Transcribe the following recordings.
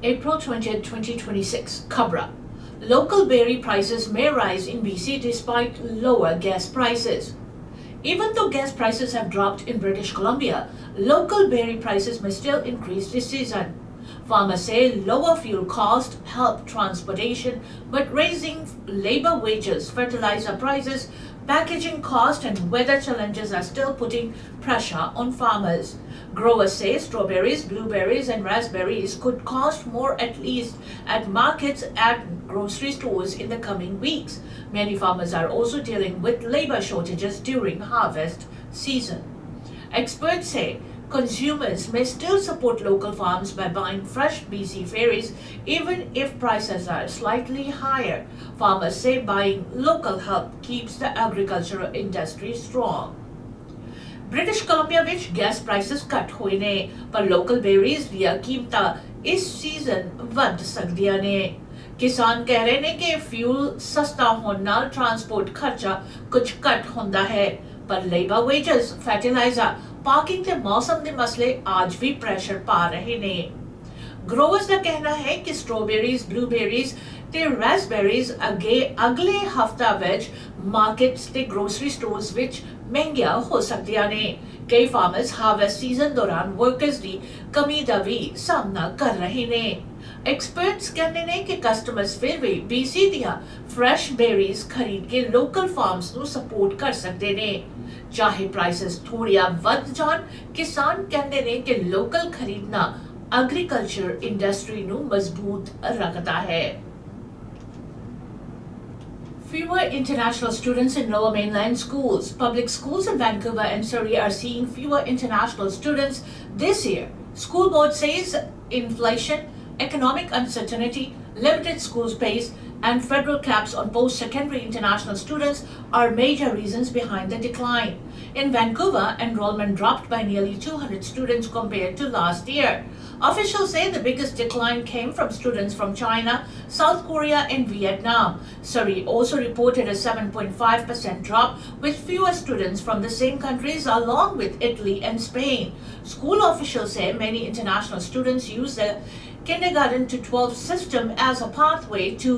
April 20th, 2026, Khabran. Local berry prices may rise in BC despite lower gas prices. Even though gas prices have dropped in British Columbia, local berry prices may still increase this season. Farmers say lower fuel costs help transportation, but raising labor wages, fertilizer prices, packaging costs, and weather challenges are still putting pressure on farmers. Growers say strawberries, blueberries, and raspberries could cost more at least at markets and grocery stores in the coming weeks. Many farmers are also dealing with labor shortages during harvest season. Experts say consumers may still support local farms by buying fresh BC berries even if prices are slightly higher. Farmers say buying local help keeps the agricultural industry strong. British Columbia ਵਿੱਚ gas prices ਘਟ ਹੋਏ ਨੇ ਪਰ local berries ਦੀਆਂ ਕੀਮਤਾਂ ਇਸ season ਵੱਧ ਸਕਦੀਆਂ ਨੇ। ਕਿਸਾਨ ਕਹਿ ਰਹੇ ਨੇ ਕਿ ਫਿਊਲ ਸਸਤਾ ਹੋਣ ਨਾਲ ਟਰਾਂਸਪੋਰਟ ਖਰਚਾ ਕੁਝ ਘਟ ਹੁੰਦਾ ਹੈ ਪਰ ਲੇਬਰ ਵੇਜਸ, ਫਰਟੀਲਾਈਜ਼ਰ, ਪਾਰਕਿੰਗ ਤੇ ਮੌਸਮ ਦੇ ਮਸਲੇ ਅੱਜ ਵੀ ਪ੍ਰੈਸ਼ਰ ਪਾ ਰਹੇ ਨੇ। ग्रोवर्स का कहना है कि स्ट्रॉबेरीज, ब्लूबेरीज ते रास्पबेरीज अगले हफ्ता विच मार्केट्स ते ग्रोसरी स्टोर्स विच महंगिया हो सकदियां ने। कई फार्मर्स हार्वेस्ट सीजन दौरान वर्कर्स दी कमी दा भी सामना कर रहे ने। एक्सपर्ट्स कहते ने कि कस्टमर्स फिर भी BC दियां फ्रेश बेरीज खरीद के लोकल फार्म्स ਨੂੰ सपोर्ट कर सकते ने। चाहे प्राइसेस थोड़िया वध जान, किसान कहते ने कि लोकल खरीदना एग्रीकल्चर इंडस्ट्री ਨੂੰ ਮਜ਼ਬੂਤ ਰੱਖਦਾ ਹੈ। Fewer international students in lower mainland schools. Public schools in Vancouver and Surrey are seeing fewer international students this year. School board says inflation, economic uncertainty, limited school space, and federal caps on post-secondary international students are major reasons behind the decline. In Vancouver, enrollment dropped by nearly 200 students compared to last year. Officials say the biggest decline came from students from China, South Korea, and Vietnam. Surrey also reported a 7.5% drop, with fewer students from the same countries along with Italy and Spain. School officials say many international students use the kindergarten to 12 system as a pathway to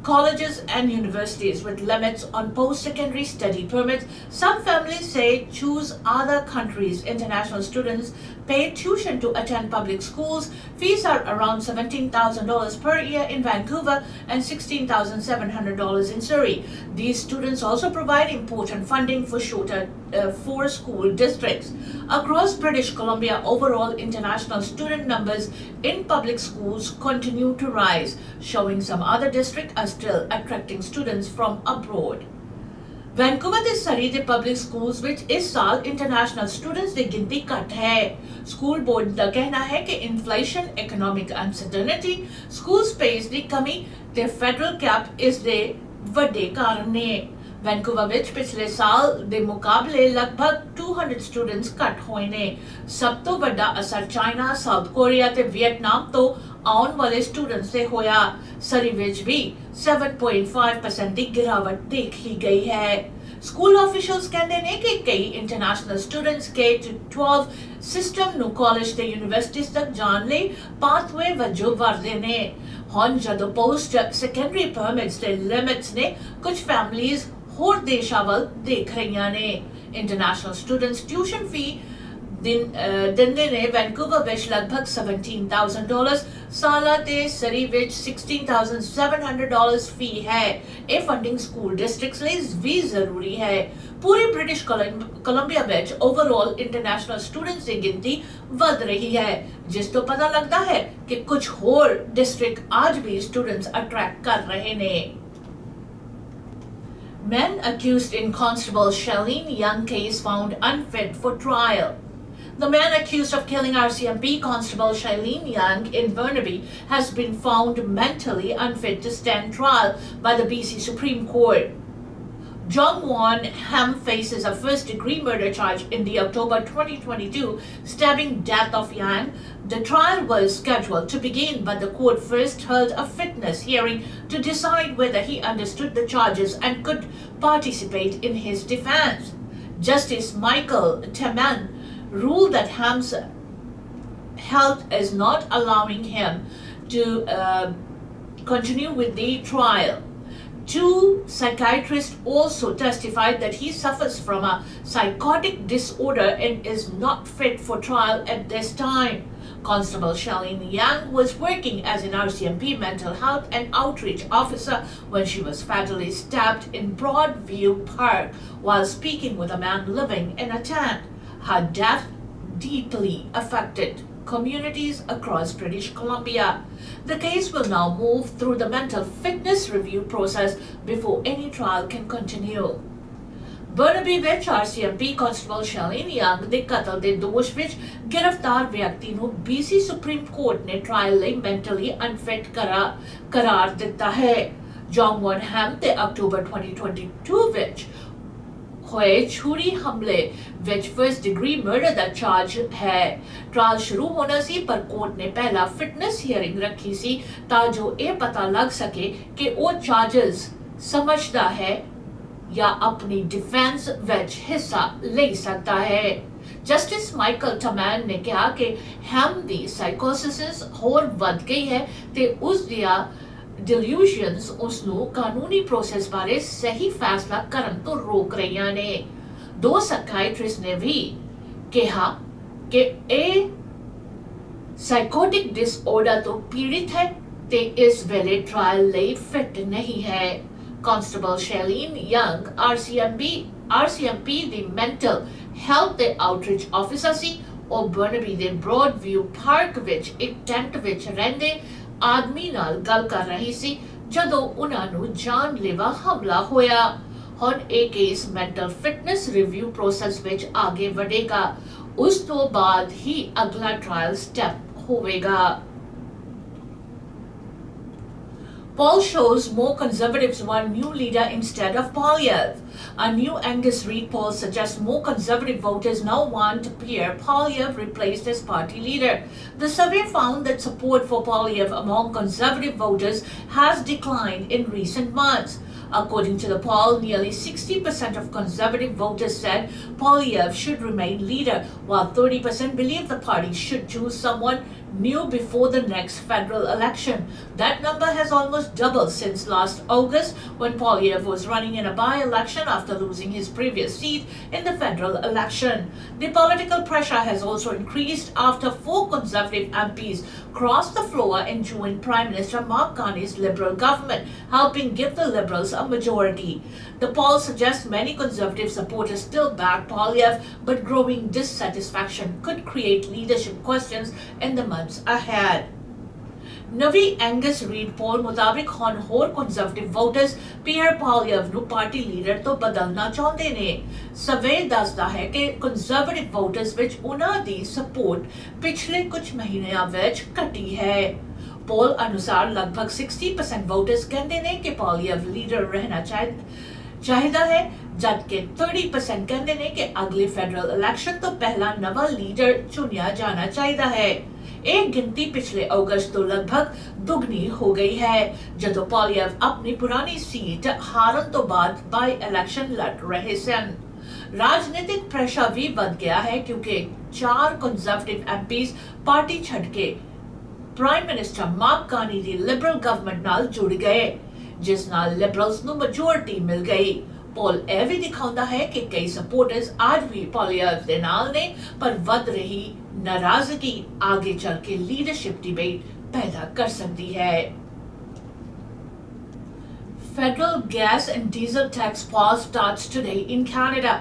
colleges and universities with limits on post-secondary study permits. Some families say choose other countries. International students pay tuition to attend public schools. Fees are around $17,000 per year in Vancouver and $16,700 in Surrey. These students also provide important funding for for school districts. Across British Columbia, overall international student numbers in public schools continue to rise, showing some other districts are still attracting students from abroad. Vancouver ਤੇ Surrey ਦੇ public schools ਵਿੱਚ ਇਸ ਸਾਲ international students ਦੀ ਗਿਣਤੀ ਘੱਟ ਹੈ। School board ਦਾ ਕਹਿਣਾ ਹੈ ਕਿ inflation, economic uncertainty, school space ਦੀ ਕਮੀ ਤੇ ਫੈਡਰਲ ਕੈਪ ਇਸ ਦੇ ਵੱਡੇ ਕਾਰਨ ਨੇ। ਵੈਨਕੂਵਰ ਵਿੱਚ ਪਿਛਲੇ ਸਾਲ ਦੇ ਮੁਕਾਬਲੇ ਲਗਭਗ 200 ਸਟੂਡੈਂਟਸ ਘੱਟ ਹੋਏ ਨੇ। ਸਭ ਤੋਂ ਵੱਡਾ ਅਸਰ ਚਾਈਨਾ, ਸਾਊਥ ਕੋਰੀਆ ਤੇ ਵੀਅਤਨਾਮ ਤੋਂ ਆਉਣ ਵਾਲੇ ਸਟੂਡੈਂਟਸ ਤੇ ਹੋਇਆ। ਸਰੀ ਵਿੱਚ ਵੀ 7.5% ਦੀ ਗਿਰਾਵਟ ਦੇਖੀ ਗਈ ਹੈ। ਸਕੂਲ ਆਫੀਸ਼ੀਅਲਸ ਕਹਿੰਦੇ ਨੇ ਕਿ ਕਈ ਇੰਟਰਨੈਸ਼ਨਲ ਸਟੂਡੈਂਟਸ K-12 ਸਿਸਟਮ ਨੂੰ ਕਾਲਜ ਤੇ ਯੂਨੀਵਰਸਿਟੀਜ਼ ਤੱਕ ਜਾਣ ਲਈ ਪਾਥਵੇ ਵਜੋਂ ਵਰਤਦੇ ਨੇ। ਹੁਣ ਜਦੋਂ ਪੋਸਟ ਸੈਕੰਡਰੀ ਪਰਮਿਟਸ ਤੇ ਲਿਮਿਟਸ ਨੇ, ਕੁਝ ਫੈਮਲੀਜ਼ ਹੋਰ ਦੇਸ਼ਾਂ ਵੱਲ ਦੇਖ ਰਹੀਆਂ ਨੇ। ਇੰਟਰਨੈਸ਼ਨਲ ਸਟੂਡੈਂਟਸ ਟਿਊਸ਼ਨ ਫੀ ਦਿੰਦੇ ਨੇ। ਵੈਨਕੂਵਰ ਵਿੱਚ ਲਗਭਗ $17,000 ਸਾਲਾ ਤੇ ਸਰੀ ਵਿੱਚ $16,700 ਫੀ ਹੈ। ਇਹ ਫੰਡਿੰਗ ਸਕੂਲ ਡਿਸਟ੍ਰਿਕਟਸ ਲਈ ਵੀ ਜ਼ਰੂਰੀ ਹੈ। ਪੂਰੀ ਬ੍ਰਿਟਿਸ਼ ਕੋਲੰਬੀਆ ਵਿੱਚ ਓਵਰਆਲ ਇੰਟਰਨੈਸ਼ਨਲ ਸਟੂਡੈਂਟਸ ਦੀ ਗਿਣਤੀ ਵਧ ਰਹੀ ਹੈ, ਜਿਸ ਤੋਂ ਪਤਾ ਲੱਗਦਾ ਹੈ ਕਿ ਕੁਝ ਹੋਰ ਡਿਸਟ੍ਰਿਕਟ ਅੱਜ ਵੀ ਸਟੂਡੈਂਟਸ ਅਟਰੈਕਟ ਕਰ ਰਹੇ ਨੇ। Men accused in Constable Shailene Young case found unfit for trial. The man accused of killing RCMP Constable Shailene Young in Burnaby has been found mentally unfit to stand trial by the BC Supreme Court. Jong-won Ham faces a first-degree murder charge in the October 2022 stabbing death of Yang. The trial was scheduled to begin, but the court first held a fitness hearing to decide whether he understood the charges and could participate in his defense. Justice Michael Teman ruled that Ham's health is not allowing him to continue with the trial. Two psychiatrists also testified that he suffers from a psychotic disorder and is not fit for trial at this time. Constable Charlene Young was working as an RCMP mental health and outreach officer when she was fatally stabbed in Broadview Park while speaking with a man living in a tent. Her death deeply affected communities across British Columbia. The case will now move through the mental fitness review process before any trial can continue. Burnaby ਵਿੱਚ RCMP constable ਸ਼ੈਲੀਨ young ਦੇ ਕਤਲ ਦੇ ਦੋਸ਼ ਵਿੱਚ ਗ੍ਰਿਫਤਾਰ ਵਿਅਕਤੀ ਨੂੰ BC supreme court ਨੇ ਟ੍ਰਾਇਲ ਲਈ ਮੈਂਟਲੀ ਅਨਫਿਟ ਕਰਾਰ ਦਿੱਤਾ ਹੈ। ਜੌਂਗਵਨ ਹੈਮ ਤੇ ਅਕਤੂਬਰ 2022 ਵਿੱਚ ਹੋਏ ਛੁਰੀ ਹਮਲੇ ਵਿੱਚ ਫਰਸਟ ਡਿਗਰੀ ਮਰਡਰ ਦਾ ਚਾਰਜ ਹੈ। ਟ੍ਰਾਇਲ ਸ਼ੁਰੂ ਹੋਣਾ ਸੀ ਪਰ ਕੋਰਟ ਨੇ ਪਹਿਲਾ ਫਿਟਨੈਸ ਹੀਅਰਿੰਗ ਰੱਖੀ ਸੀ ਤਾਂ ਜੋ ਇਹ ਪਤਾ ਲੱਗ ਸਕੇ ਕਿ ਉਹ ਚਾਰਜਸ ਸਮਝਦਾ ਹੈ या अपनी डिफेंस विच हिस्सा ले सकता है। जस्टिस माइकल टमैन ने कहा कि हैम दी साइकोसिस होर वध गई है ते उस दिया डिल्यूजन्स उसनू कानूनी प्रोसेस बारे सही फैसला करन तो रोक रही ने। दो साइकाइट्रिस्ट ने भी कहा कि ए साइकोटिक डिसऑर्डर तो पीड़ित है ते इस वेले ट्रायल ਲਈ फिट नहीं है। Constable Charlene Young, RCMP ਦੀ mental health ਤੇ outreach officer ਸੀ। ਉਹ ਬਰਨਬੀ ਦੇ Broadview Park ਵਿੱਚ ਇੱਕ ਟੈਂਟ ਵਿੱਚ ਰਹਿੰਦੇ ਆਦਮੀ ਨਾਲ ਗੱਲ ਕਰ ਰਹੀ ਸੀ ਜਦੋਂ ਉਹਨਾਂ ਨੂੰ ਜਾਨਲੇਵਾ ਹਮਲਾ ਹੋਇਆ। ਹੁਣ ਇਹ case mental fitness review process ਵਿੱਚ ਅੱਗੇ ਵਧੇਗਾ। ਉਸ ਤੋਂ ਬਾਅਦ ਹੀ ਅਗਲਾ ਟ੍ਰਾਇਲ ਸਟੈਪ ਹੋਵੇਗਾ। Poll shows more Conservatives want new leader instead of Poilievre. A new Angus Reid poll suggests more Conservative voters now want Pierre Poilievre replaced as party leader. The survey found that support for Poilievre among Conservative voters has declined in recent months. According to the poll, nearly 60% of Conservative voters said Poilievre should remain leader, while 30% believe the party should choose someone new before the next federal election. That number has almost doubled since last August when Poilievre was running in a by-election after losing his previous seat in the federal election. The political pressure has also increased after 4 Conservative MPs crossed the floor and joined Prime Minister Mark Carney's Liberal government, helping give the Liberals a majority. The poll suggests many Conservative supporters still back Poilievre, but growing dissatisfaction could create leadership questions in the months ahead. ਨਵੀਂ Angus read ਪੋਲ ਮੁਤਾਬਿਕ ਹੁਣ ਹੋਰ conservative voters peer ਪੋਲੀਏਵਰ ਨੂੰ party leader ਤੋਂ ਬਦਲਣਾ ਚਾਹੁੰਦੇ ਨੇ। Survey ਦੱਸਦਾ ਹੈ ਕਿ ਕੰਜ਼ਰਵੇਟਿਵ ਵੋਟਰਸ ਵਿੱਚ ਉਹਨਾਂ ਦੀ ਸਪੋਰਟ ਪਿਛਲੇ ਕੁਝ ਮਹੀਨਿਆਂ ਵਿੱਚ ਘਟੀ ਹੈ। ਪੋਲ ਅਨੁਸਾਰ ਲਗਭਗ 60% ਵੋਟਰਸ ਕਹਿੰਦੇ ਨੇ ਕਿ ਪੋਲੀਏਵਰ ਲੀਡਰ ਰਹਿਣਾ ਚਾਹੀਦਾ ਹੈ, ਜਦਕਿ 30% ਕਹਿੰਦੇ ਨੇ ਕਿ ਅਗਲੇ ਫੈਡਰਲ ਇਲੈਕਸ਼ਨ ਤੋਂ ਪਹਿਲਾਂ ਨਵਾਂ ਲੀਡਰ ਚੁਣਿਆ ਜਾਣਾ ਚਾਹੀਦਾ ਹੈ। ਇਹ ਗਿਣਤੀ ਪਿਛਲੇ ਅਗਸਤ ਤੋਂ ਲਗਭਗ ਦੁੱਗਣੀ ਹੋ ਗਈ ਹੈ ਜਦੋਂ ਪੋਲੀਏਵਰ ਆਪਣੀ ਪੁਰਾਣੀ ਸੀਟ ਹਾਰਨ ਤੋਂ ਬਾਅਦ ਬਾਈ ਇਲੈਕਸ਼ਨ ਲੜ ਰਹੇ ਸਨ। ਰਾਜਨੀਤਿਕ ਪ੍ਰੈਸ਼ਰ ਵੀ ਵੱਧ ਗਿਆ ਹੈ ਕਿਉਂਕਿ 4 ਕੰਜ਼ਰਵੇਟਿਵ ਐਮਪੀਜ਼ ਪਾਰਟੀ ਛੱਡ ਕੇ ਪ੍ਰਾਈਮ ਮਿਨਿਸਟਰ ਮਾਰਕ ਕਾਰਨੀ ਦੀ ਲਿਬਰਲ ਗਵਰਨਮੈਂਟ ਨਾਲ ਜੁੜ ਗਏ, ਜਿਸ ਨਾਲ ਲਿਬਰਲਸ ਨੂੰ ਮੈਜੋਰਿਟੀ ਮਿਲ ਗਈ। ਪੋਲ ਇਹ ਵੀ ਦਿਖਾਉਂਦਾ ਹੈ ਕਿ ਕਈ ਸਪੋਰਟਰਸ ਅੱਜ ਵੀ ਪੋਲੀਏਵਰ ਦੇ ਨਾਲ ਨੇ, ਪਰ ਵੱਧ ਰਹੀ ਨਾਰਾਜ਼ਗੀ आगे चल के लीडरशिप डिबेट पैदा कर सकती है। Federal gas and diesel tax pause starts today in Canada.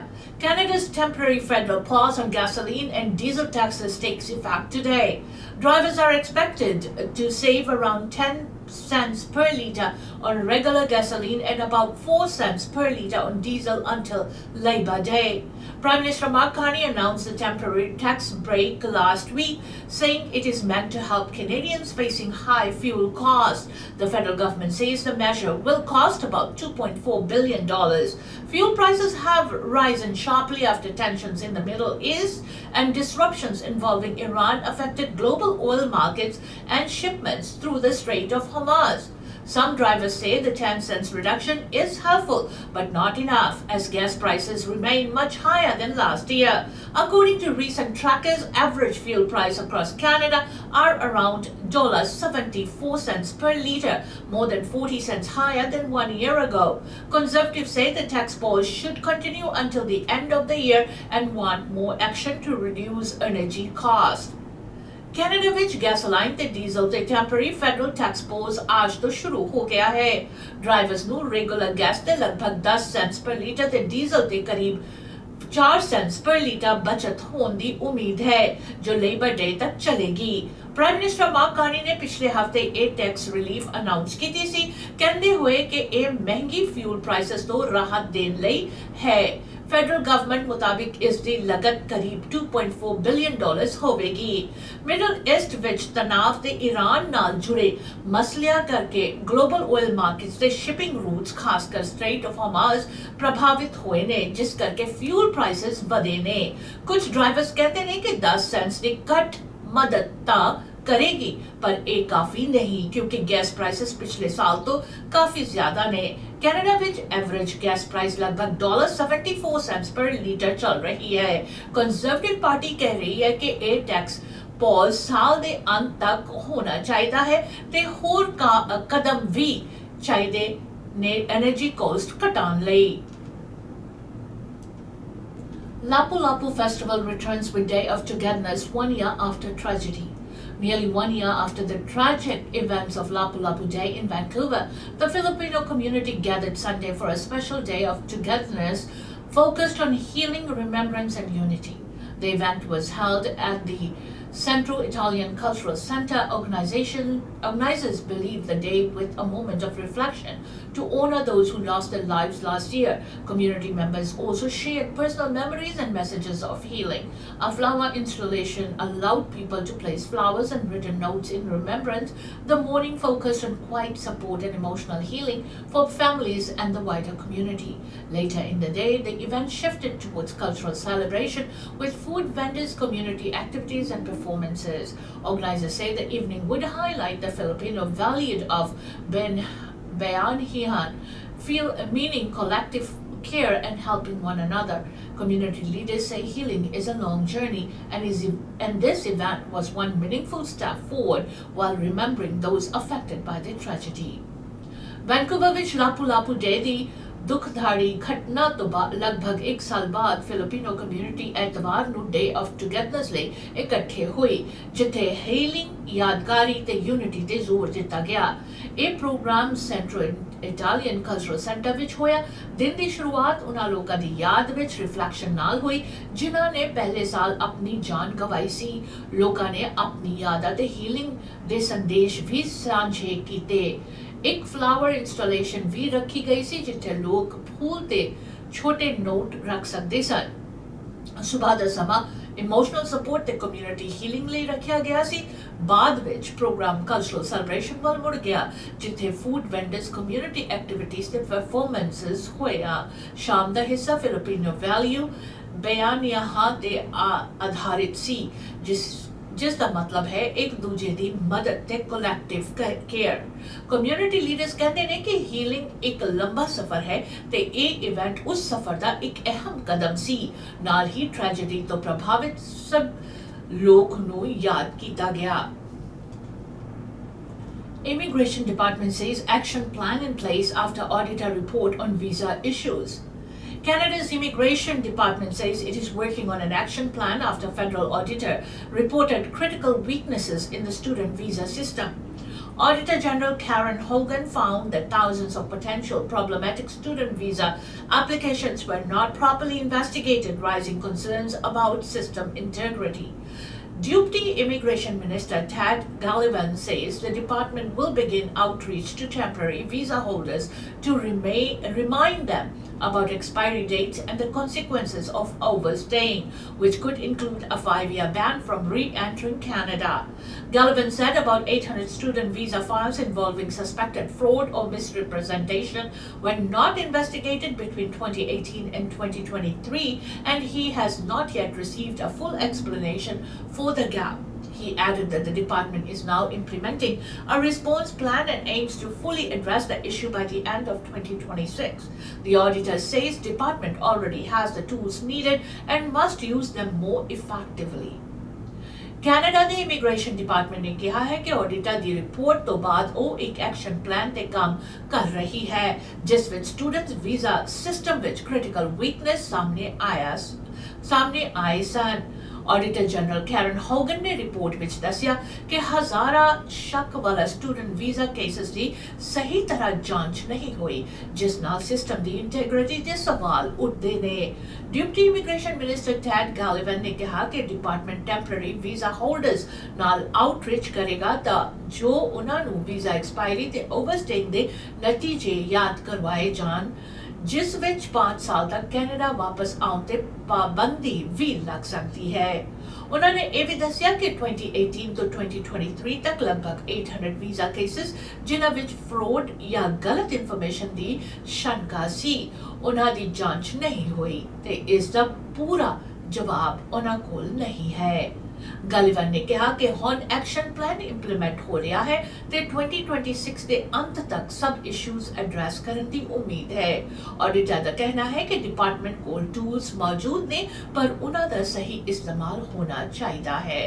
Canada's temporary federal pause on gasoline and diesel taxes takes effect today. Drivers are expected to save around 10 cents per litre on regular gasoline and about 4 cents per litre on diesel until Labor Day. Prime Minister Mark Carney announced the temporary tax break last week, saying it is meant to help Canadians facing high fuel costs. The federal government says the measure will cost about $2.4 billion. Fuel prices have risen sharply after tensions in the Middle East and disruptions involving Iran affected global oil markets and shipments through the Strait of Hormuz. Some drivers say the 10 cents reduction is helpful, but not enough as gas prices remain much higher than last year. According to recent trackers, average fuel price across Canada are around $0.74 per litre, more than 40 cents higher than 1 year ago. Conservatives say the tax pause should continue until the end of the year and want more action to reduce energy costs. Canada which gasoline ते diesel ते temporary federal tax pose आज तो शुरू हो गया है। Drivers ਨੂੰ regular gas ਤੇ ਲਗਭਗ 10 ਸੈਂਟਸ ਪਰ ਲੀਟਰ ਤੇ ਡੀਜ਼ਲ ਤੇ ਕਰੀਬ 4 ਸੈਂਟਸ ਪਰ ਲੀਟਰ ਬਚਤ ਹੋਣ ਦੀ ਉਮੀਦ ਹੈ ਜੋ ਲੇਬਰ ਡੇ ਤੱਕ ਚਲੇਗੀ। ਪ੍ਰਾਈਮ ਮਿਨਿਸਟਰ ਮਾਰਕ ਕਾਰਨੀ ਨੇ ਪਿਛਲੇ ਹਫਤੇ ਇਹ ਟੈਕਸ ਰਿਲੀਫ ਅਨਾਉਂਸ ਕੀਤੀ ਸੀ, ਕਹਿੰਦੇ ਹੋਏ ਕਿ ਇਹ ਮਹਿੰਗੀ ਫਿਊਲ ਪ੍ਰਾਈਸਸ ਤੋਂ ਰਾਹਤ ਦੇਣ ਲਈ ਹੈ। फेडरल गवर्नमेंट मुताबिक इसकी लागत करीब $2.4 बिलियन होगी। मिडल ईस्ट विच तनाव ते ईरान नाल जुड़े मसलियां करके ग्लोबल ऑयल मार्केट्स ते शिपिंग रूट्स खासकर स्ट्रेट ऑफ हॉर्मज प्रभावित हुए ने, जिस करके फ्यूल प्राइसेस बढ़े ने। कुछ ड्राइवर्स कहते ने कि 10 सेंट्स की कट मदद ता करेगी, पर ये काफी नहीं क्योंकि गैस प्राइसेस पिछले साल तो काफी ज्यादा ने। कनाडा विच एवरेज गैस प्राइस लगभग $0.74 पर लीटर चल रही है। कंजर्वेटिव पार्टी कह रही है कि ये टैक्स पॉज साल दे अंत तक होना चाहिए है ते होर कदम भी चाहिए ने एनर्जी कॉस्ट घटाने लई। Lapu Lapu Festival returns with Day of Togetherness 1 year after tragedy. Nearly 1 year after the tragic events of Lapu Lapu Day in Vancouver, the Filipino community gathered Sunday for a special day of togetherness focused on healing, remembrance, and unity. The event was held at the Central Italian Cultural Center. Organizers believe the day with a moment of reflection to honor those who lost their lives last year. Community members also shared personal memories and messages of healing. A flower installation allowed people to place flowers and written notes in remembrance. The morning focused on quiet support and emotional healing for families and the wider community. Later in the day, the event shifted towards cultural celebration with food vendors, community activities, and performances. Organizers say the evening would highlight the Filipino value of bayanihan, meaning collective care and helping one another. Community leaders say healing is a long journey and this event was one meaningful step forward while remembering those affected by the tragedy. Vancouver ਵਿੱਚ ਲਾਪੂ ਲਾਪੂ ਡੇ ਦੀ ਦੁਖਦਾਈ ਘਟਨਾ ਤੋਂ ਲਗਭਗ 1 ਸਾਲ ਬਾਅਦ Filipino community ਐਤਵਾਰ ਨੂੰ ਡੇ of ਟੁਗੇਦਰਨੈਸ ਲਈ ਇਕੱਠੇ ਹੋਈ, ਜਿੱਥੇ ਹੀਲਿੰਗ, ਯਾਦਗਾਰੀ ਤੇ ਯੂਨਿਟੀ ਤੇ ਜ਼ੋਰ ਦਿੱਤਾ ਗਿਆ। ਇਹ programme central Italian cultural centre ਵਿੱਚ ਹੋਇਆ। ਦਿਨ ਦੀ ਸ਼ੁਰੂਆਤ ਉਹਨਾਂ ਲੋਕਾਂ ਦੀ ਯਾਦ ਵਿੱਚ ਰਿਫਲੈਕਸ਼ਨ ਨਾਲ ਹੋਈ ਜਿਨ੍ਹਾਂ ਨੇ ਪਹਿਲੇ ਸਾਲ ਆਪਣੀ ਜਾਨ ਗਵਾਈ ਸੀ। ਲੋਕਾਂ ਨੇ ਆਪਣੀ ਯਾਦਾਂ ਤੇ ਹੀਲਿੰਗ ਦੇ ਸੰਦੇਸ਼ ਵੀ ਸਾਂਝੇ ਕੀਤੇ। ਇੱਕ ਫਲਾਵਰ ਇੰਸਟਾਲੇਸ਼ਨ ਵੀ ਰੱਖੀ ਗਈ ਸੀ ਜਿੱਥੇ ਲੋਕ ਫੁੱਲ ਤੇ ਛੋਟੇ ਨੋਟ ਰੱਖ ਸਕਦੇ ਸਨ। ਸੁਬਾਹ ਦਾ ਸਮਾਂ ਇਮੋਸ਼ਨਲ ਸਪੋਰਟ ਤੇ ਕਮਿਊਨਿਟੀ ਹੀਲਿੰਗ ਲਈ ਰੱਖਿਆ ਗਿਆ ਸੀ। ਬਾਅਦ ਵਿੱਚ ਪ੍ਰੋਗਰਾਮ ਕਲਚਰਲ ਸੈਲੀਬ੍ਰੇਸ਼ਨ ਵੱਲ ਮੁੜ ਗਿਆ ਜਿੱਥੇ ਫੂਡ ਵੈਂਡਰਸ, ਕਮਿਊਨਿਟੀ ਐਕਟੀਵਿਟੀਜ਼ ਤੇ ਪਰਫਾਰਮੈਂਸਸ ਹੋਇਆ। ਸ਼ਾਮ ਦਾ ਹਿੱਸਾ ਫਿਲੀਪੀਨੋ ਵੈਲਿਊ ਬਿਆਨੀਆਂ ਤੇ ਆਧਾਰਿਤ ਸੀ ਜਿਸ ਦਾ ਮਤਲਬ ਹੈ ਇੱਕ ਦੂਜੇ ਦੀ ਮਦਦ ਤੇ ਕਲੈਕਟਿਵ ਕੇਅਰ। ਕਮਿਊਨਿਟੀ ਲੀਡਰਸ ਕਹਿੰਦੇ ਨੇ ਕਿ ਹੀਲਿੰਗ ਇੱਕ ਲੰਬਾ ਸਫ਼ਰ ਹੈ ਤੇ ਇਹ ਇਵੈਂਟ ਉਸ ਸਫ਼ਰ ਦਾ ਇੱਕ ਅਹਿਮ ਕਦਮ ਸੀ। ਨਾਲ ਹੀ ਟ੍ਰੈਜੇਡੀ ਤੋਂ ਪ੍ਰਭਾਵਿਤ ਸਭ ਲੋਕ ਨੂੰ ਯਾਦ ਕੀਤਾ ਗਿਆ। Immigration Department says action plan in place after auditor report on visa issues. Canada's Immigration Department says it is working on an action plan after federal auditor reported critical weaknesses in the student visa system. Auditor General Karen Hogan found that thousands of potential problematic student visa applications were not properly investigated, raising concerns about system integrity. Deputy Immigration Minister Tad Gallivan says the department will begin outreach to temporary visa holders to remind them about expiry dates and the consequences of overstaying, which could include a 5-year ban from re-entering Canada. Gallivan said about 800 student visa files involving suspected fraud or misrepresentation were not investigated between 2018 and 2023, and he has not yet received a full explanation for the gap. He added that the department is now implementing a response plan and aims to fully address the issue by the end of 2026. The auditor says department already has the tools needed and must use them more effectively. Canada ਦੇ immigration department ਨੇ ਕਿਹਾ ਹੈ ਕਿ ਆਡਿਟਰ ਦੀ report ਤੋਂ ਬਾਅਦ ਉਹ ਇੱਕ action plan ਤੇ ਕੰਮ ਕਰ ਰਹੀ ਹੈ ਜਿਸ ਵਿੱਚ ਸਟੂਡੈਂਟਸ ਵੀਜ਼ਾ ਸਿਸਟਮ ਵਿੱਚ ਕ੍ਰਿਟੀਕਲ ਵੀਕਨੈਸ ਸਾਹਮਣੇ ਆਏ ਸਨ। ਆਡੀਟਰ ਜਨਰਲ ਕੈਰਨ ਹੋਗਨ ਨੇ ਰਿਪੋਰਟ ਵਿੱਚ ਦੱਸਿਆ ਕਿ ਹਜ਼ਾਰਾਂ ਸ਼ੱਕ ਵਾਲਾ ਸਟੂਡੈਂਟ ਵੀਜ਼ਾ ਕੇਸਸ ਦੀ ਸਹੀ ਤਰ੍ਹਾਂ ਜਾਂਚ ਨਹੀਂ ਹੋਈ ਜਿਸ ਨਾਲ ਸਿਸਟਮ ਦੀ ਇੰਟੈਗ੍ਰਿਟੀ ਦੇ ਸਵਾਲ ਉੱਠਦੇ ਨੇ। ਡਿਪਟੀ ਇਮੀਗ੍ਰੇਸ਼ਨ ਮਿਨਿਸਟਰ ਟੈਡ ਗੈਲੀਵਨ ਨੇ ਕਿਹਾ ਕਿ ਡਿਪਾਰਟਮੈਂਟ ਟੈਂਪਰੇਰੀ ਵੀਜ਼ਾ ਹੋਲਡਰਸ ਨਾਲ ਆਊਟਰੀਚ ਕਰੇਗਾ ਤਾਂ ਜੋ ਉਹਨਾਂ ਨੂੰ ਵੀਜ਼ਾ ਐਕਸਪਾਇਰੀ ਤੇ ਓਵਰਸਟੇਇੰਗ ਦੇ ਨਤੀਜੇ ਯਾਦ ਕਰਵਾਏ ਜਾਣ ਜਿਸ ਵਿੱਚ 5 ਸਾਲ ਤੱਕ ਕੈਨੇਡਾ ਵਾਪਸ ਆਉਣ ਤੇ ਪਾਬੰਦੀ ਵੀ ਲੱਗ ਸਕਦੀ ਹੈ। ਉਹਨਾਂ ਨੇ ਇਹ ਵੀ ਦੱਸਿਆ ਕਿ 2018 ਤੋਂ 2023 ਤੱਕ ਲਗਭਗ 800 ਵੀਜ਼ਾ ਕੇਸਿਸ ਜਿਨ੍ਹਾਂ ਵਿੱਚ ਫਰੋਡ ਜਾਂ ਗਲਤ ਇਨਫੋਰਮੇਸ਼ਨ ਦੀ ਸ਼ੰਕਾ ਸੀ ਉਹਨਾਂ ਦੀ ਜਾਂਚ ਨਹੀਂ ਹੋਈ ਤੇ ਇਸ ਦਾ ਪੂਰਾ ਜਵਾਬ ਉਹਨਾਂ ਕੋਲ ਨਹੀਂ ਹੈ। ਗੈਲੀਵਨ ਨੇ ਕਿਹਾ ਕਿ ਹੁਣ ਐਕਸ਼ਨ ਪਲਾਨ ਇੰਪਲੀਮੈਂਟ ਹੋ ਰਿਹਾ ਹੈ ਤੇ 2026 ਦੇ ਅੰਤ ਤੱਕ ਸਭ ਇਸ਼ੂਜ਼ ਐਡਰੈਸ ਕਰਨ ਦੀ ਉਮੀਦ ਹੈ। ਆਡਿਟਰ ਦਾ ਕਹਿਣਾ ਹੈ ਕਿ ਡਿਪਾਰਟਮੈਂਟ ਕੋਲ ਟੂਲਸ ਮੌਜੂਦ ਨੇ ਪਰ ਉਹਨਾਂ ਦਾ ਸਹੀ ਇਸਤੇਮਾਲ ਹੋਣਾ ਚਾਹੀਦਾ ਹੈ।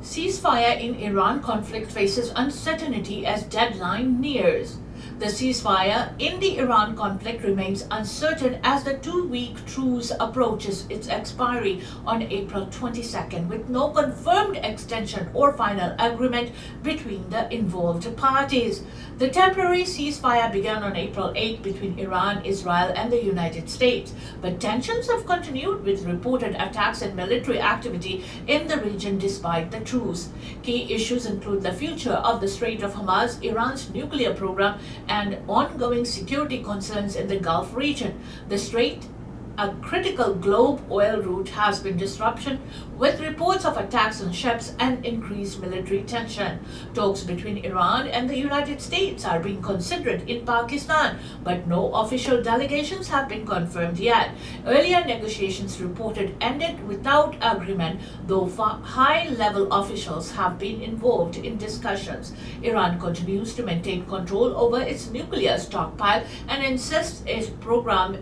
Ceasefire in Iran conflict faces uncertainty as deadline nears. The ceasefire in the Iran conflict remains uncertain as the 2-week truce approaches its expiry on April 22nd, with no confirmed extension or final agreement between the involved parties. The temporary ceasefire began on April 8 between Iran, Israel, and the United States, but tensions have continued with reported attacks and military activity in the region despite the truce. Key issues include the future of the Strait of Hormuz, Iran's nuclear program, and ongoing security concerns in the Gulf region. The strait, a critical globe oil route, has been disruption with reports of attacks on ships and increased military tension. Talks between Iran and the United States are being considered in Pakistan, but no official delegations have been confirmed yet. Earlier negotiations reported ended without agreement, though high-level officials have been involved in discussions. Iran continues to maintain control over its nuclear stockpile and insists its program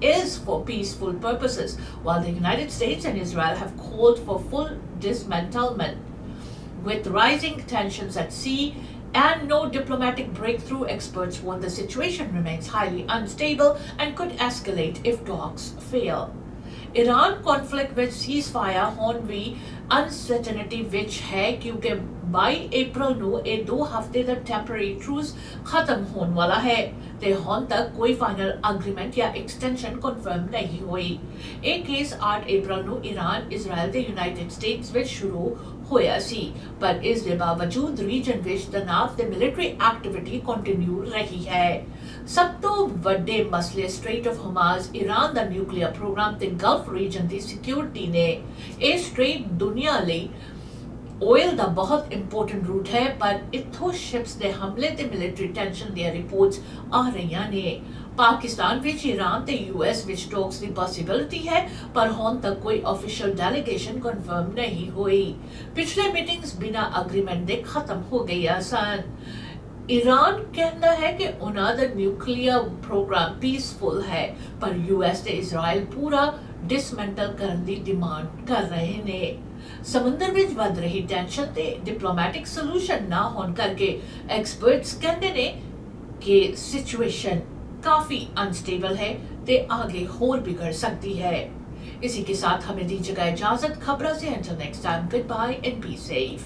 is for peaceful purposes, while the United States and Israel have called for full dismantlement. With rising tensions at sea and no diplomatic breakthrough, experts warn the situation remains highly unstable and could escalate if talks fail. Iran conflict with ceasefire ਹੋਣ ਵੀ uncertainty ਵਿੱਚ ਹੈ ਕਿਉਂਕਿ 22 ਅਪ੍ਰੈਲ ਨੂੰ ਇਹ 2 ਹਫ਼ਤੇ ਦਾ temporary ਟਰੂਸ ਖਤਮ ਹੋਣ ਵਾਲਾ ਹੈ ਤੇ ਹੁਣ ਤੱਕ ਕੋਈ ਫਾਈਨਲ ਐਗਰੀਮੈਂਟ ਜਾਂ ਐਕਸਟੈਂਸ਼ਨ ਕਨਫਰਮ ਨਹੀਂ ਹੋਈ। ਇਹ ਕੇਸ 8 ਅਪ੍ਰੈਲ ਨੂੰ ਈਰਾਨ, ਇਜ਼ਰਾਈਲ ਤੇ ਯੂਨਾਈਟਿਡ ਸਟੇਟਸ ਵਿੱਚ ਸ਼ੁਰੂ ਹੋਇਆ ਸੀ ਪਰ ਇਸ ਦੇ ਬਾਵਜੂਦ ਰੀਜਨ ਵਿੱਚ ਤਣਾਅ ਤੇ ਮਿਲਟਰੀ ਐਕਟੀਵਿਟੀ ਕੰਟੀਨਿਊ ਰਹੀ ਹੈ। ਸਭ ਤੋਂ ਵੱਡੇ ਮਸਲੇ ਸਟ੍ਰੇਟ ਆਫ ਹਮਾਜ਼, ਈਰਾਨ ਦਾ ਨਿਊਕਲੀਅਰ ਪ੍ਰੋਗਰਾਮ ਤੇ ਗਲਫ ਰੀਜਨ ਦੀ ਸਿਕਿਉਰਿਟੀ ਨੇ। ਇਹ ਸਟ੍ਰੇਟ ਦੁਨੀਆ ਲਈ oil ਦਾ ਬਹੁਤ ਇੰਪੋਰਟੈਂਟ ਰੂਟ ਹੈ ਪਰ ਇੱਥੋਂ ਸ਼ਿਪਸ ਦੇ ਹਮਲੇ ਤੇ ਮਿਲਟਰੀ ਟੈਂਸ਼ਨ ਦੀਆਂ ਰਿਪੋਰਟਸ ਆ ਰਹੀਆਂ ਨੇ। ਪਾਕਿਸਤਾਨ ਵਿੱਚ ਈਰਾਨ ਤੇ US ਵਿੱਚ ਟਾਕਸ ਦੀ ਪੋਸਿਬਿਲਿਟੀ ਹੈ ਪਰ ਹੁਣ ਤੱਕ ਕੋਈ ਆਫੀਸ਼ੀਅਲ ਡੈਲੀਗੇਸ਼ਨ ਕਨਫਰਮ ਨਹੀਂ ਹੋਈ। ਪਿਛਲੇ ਮੀਟਿੰਗਸ ਬਿਨਾਂ ਐਗਰੀਮੈਂਟ ਦੇ ਖਤਮ ਹੋ ਗਈਆਂ ਸਨ। ਈਰਾਨ ਕਹਿੰਦਾ ਹੈ ਕਿ ਉਹਨਾਂ ਦਾ ਨਿਊਕਲੀਅਰ ਪ੍ਰੋਗਰਾਮ ਪੀਸਫੁਲ ਹੈ ਪਰ US ਤੇ ਇਜ਼ਰਾਈਲ ਪੂਰਾ ਡਿਸਮੈਂਟਲ ਕਰਨ ਦੀ ਡਿਮਾਂਡ ਕਰ ਰਹੇ ਨੇ। ਸਮੁੰਦਰ ਵਿੱਚ ਵੱਧ ਰਹੀ ਟੈਂਸ਼ਨ ਤੇ ਡਿਪਲੋਮੈਟਿਕ ਸੋਲੂਸ਼ਨ ਨਾ ਹੋਣ ਕਰਕੇ ਐਕਸਪਰਟਸ ਕਹਿੰਦੇ ਨੇ ਕਿ ਸਿਚੁਏਸ਼ਨ काफी अनस्टेबल है ते आगे और बिगड़ सकती है। इसी के साथ हमें दीजिएगा इजाजत। खबरों से until next time, goodbye and be safe।